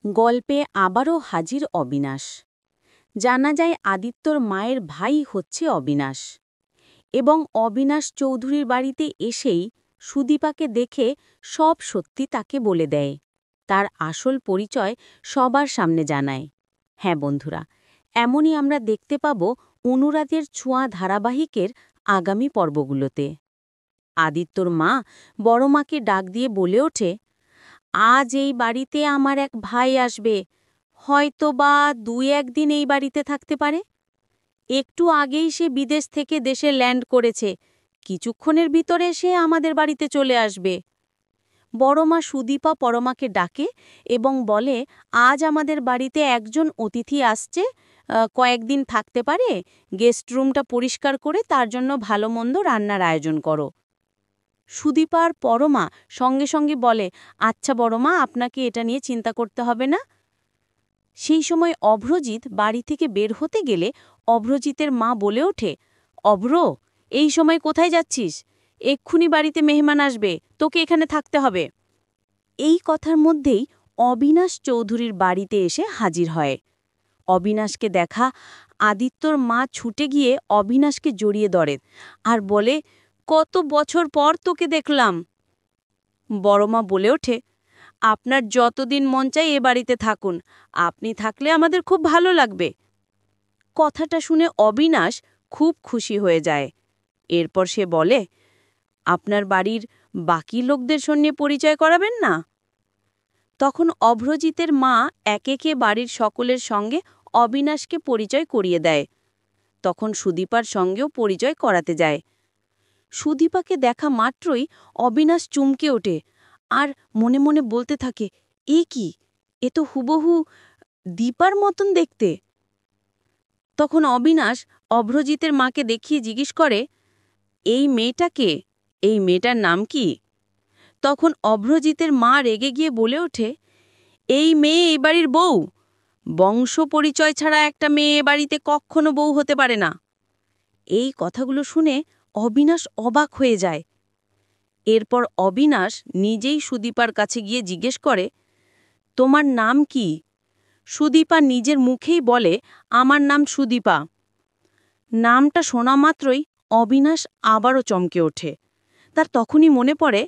গল্পে আবারও হাজির অবিনাশ। জানা যায় আদিত্যর মায়ের ভাই হচ্ছে অবিনাশ এবং অবিনাশ চৌধুরীর বাড়িতে এসেই সুদীপাকে দেখে সব সত্যি তাকে বলে দেয়, তার আসল পরিচয় সবার সামনে জানায়। হ্যাঁ বন্ধুরা, এমনই আমরা দেখতে পাব অনুরাগের ছোঁয়া ধারাবাহিকের আগামী পর্বগুলোতে। আদিত্যর মা বড় মাকে ডাক দিয়ে বলে ওঠে, আজ এই বাড়িতে আমার এক ভাই আসবে, হয়তো বা ২-১ দিন এই বাড়িতে থাকতে পারে। একটু আগেই সে বিদেশ থেকে দেশে ল্যান্ড করেছে, কিছুক্ষণের ভিতরে সে আমাদের বাড়িতে চলে আসবে। বড়মা সুদীপা পরমাকে ডাকে এবং বলে, আজ আমাদের বাড়িতে একজন অতিথি আসছে, কয়েকদিন থাকতে পারে, গেস্ট রুমটা পরিষ্কার করে তার জন্য ভালো মন্দ রান্নার আয়োজন করো। সুদীপার পরমা সঙ্গে সঙ্গে বলে, আচ্ছা বড়মা, আপনাকে এটা নিয়ে চিন্তা করতে হবে না। সেই সময় অভ্রজিৎ বাড়ি থেকে বের হতে গেলে অভ্রজিতের মা বলে ওঠে, অভ্র, এই সময় কোথায় যাচ্ছিস? এক্ষুনি বাড়িতে মেহমান আসবে, তোকে এখানে থাকতে হবে। এই কথার মধ্যেই অবিনাশ চৌধুরীর বাড়িতে এসে হাজির হয়। অবিনাশকে দেখা আদিত্যর মা ছুটে গিয়ে অবিনাশকে জড়িয়ে ধরে আর বলে, কত বছর পর তোকে দেখলাম। বড়মা বলে ওঠে, আপনার যতদিন মন চায় এ বাড়িতে থাকুন, আপনি থাকলে আমাদের খুব ভালো লাগবে। কথাটা শুনে অবিনাশ খুব খুশি হয়ে যায়। এরপর সে বলে, আপনার বাড়ির বাকি লোকদের সঙ্গে পরিচয় করাবেন না? তখন অভ্রজিতের মা একে একে বাড়ির সকলের সঙ্গে অবিনাশকে পরিচয় করিয়ে দেয়। তখন সুদীপার সঙ্গেও পরিচয় করাতে যায়। সুদীপাকে দেখা মাত্রই অবিনাশ চমকে ওঠে আর মনে মনে বলতে থাকে, এ কি, এ তো হুবহু দীপার মতন দেখতে। তখন অবিনাশ অভ্রজিতের মাকে দেখিয়ে জিজ্ঞেস করে, এই মেয়েটাকে, এই মেয়েটার নাম কি? তখন অভ্রজিতের মা রেগে গিয়ে বলে ওঠে, এই মেয়ে এই বাড়ির বউ, বংশ পরিচয় ছাড়া একটা মেয়ে এ বাড়িতে কখনো বউ হতে পারে না। এই কথাগুলো শুনে অবিনাশ অবাক হয়ে যায়। এরপর অবিনাশ নিজেই সুদীপার কাছে গিয়ে জিজ্ঞেস করে, তোমার নাম কি? সুদীপা নিজের মুখেই বলে, আমার নাম সুদীপা। নামটা শোনা মাত্রই অবিনাশ আবারও চমকে ওঠে। তার তখনই মনে পড়ে,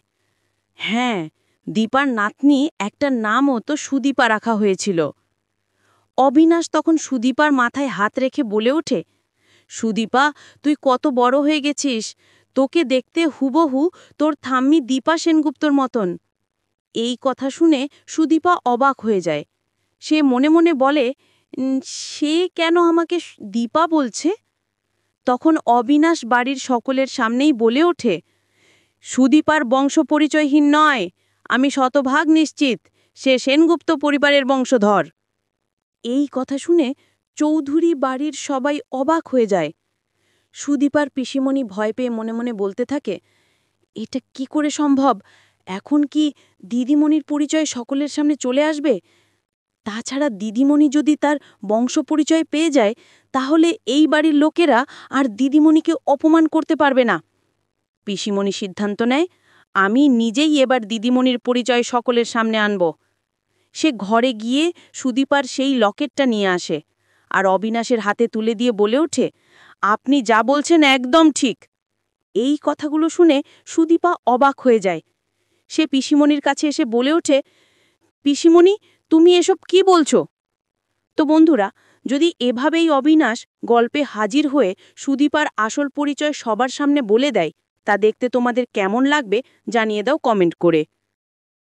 হ্যাঁ, দীপার নাতনি একটা নামও তো সুদীপা রাখা হয়েছিল। অবিনাশ তখন সুদীপার মাথায় হাত রেখে বলে ওঠে, সুদীপা, তুই কত বড় হয়ে গেছিস, তোকে দেখতে হুবহু তোর ঠাম্মি দীপা সেনগুপ্তর মতন। এই কথা শুনে সুদীপা অবাক হয়ে যায়। সে মনে মনে বলে, সে কেন আমাকে দীপা বলছে? তখন অবিনাশ বাড়ির সকলের সামনেই বলে ওঠে, সুদীপার বংশ পরিচয়হীন নয়, আমি শতভাগ নিশ্চিত সে সেনগুপ্ত পরিবারের বংশধর। এই কথা শুনে চৌধুরী বাড়ির সবাই অবাক হয়ে যায়। সুদীপার পিসিমণি ভয় পেয়ে মনে মনে বলতে থাকে, এটা কি করে সম্ভব? এখন কি দিদিমণির পরিচয় সকলের সামনে চলে আসবে? তাছাড়া দিদিমণি যদি তার বংশ পরিচয় পেয়ে যায়, তাহলে এই বাড়ির লোকেরা আর দিদিমণিকে অপমান করতে পারবে না। পিসিমণি সিদ্ধান্ত নেয়, আমি নিজেই এবার দিদিমণির পরিচয় সকলের সামনে আনব। সে ঘরে গিয়ে সুদীপার সেই লকেটটা নিয়ে আসে আর অবিনাশের হাতে তুলে দিয়ে বলে ওঠে, আপনি যা বলছেন একদম ঠিক। এই কথাগুলো শুনে সুদীপা অবাক হয়ে যায়। সে পিসিমণির কাছে এসে বলে ওঠে, পিসিমণি, তুমি এসব কি বলছো? তো বন্ধুরা, যদি এভাবেই অবিনাশ গল্পে হাজির হয়ে সুদীপার আসল পরিচয় সবার সামনে বলে দেয়, তা দেখতে তোমাদের কেমন লাগবে জানিয়ে দাও কমেন্ট করে।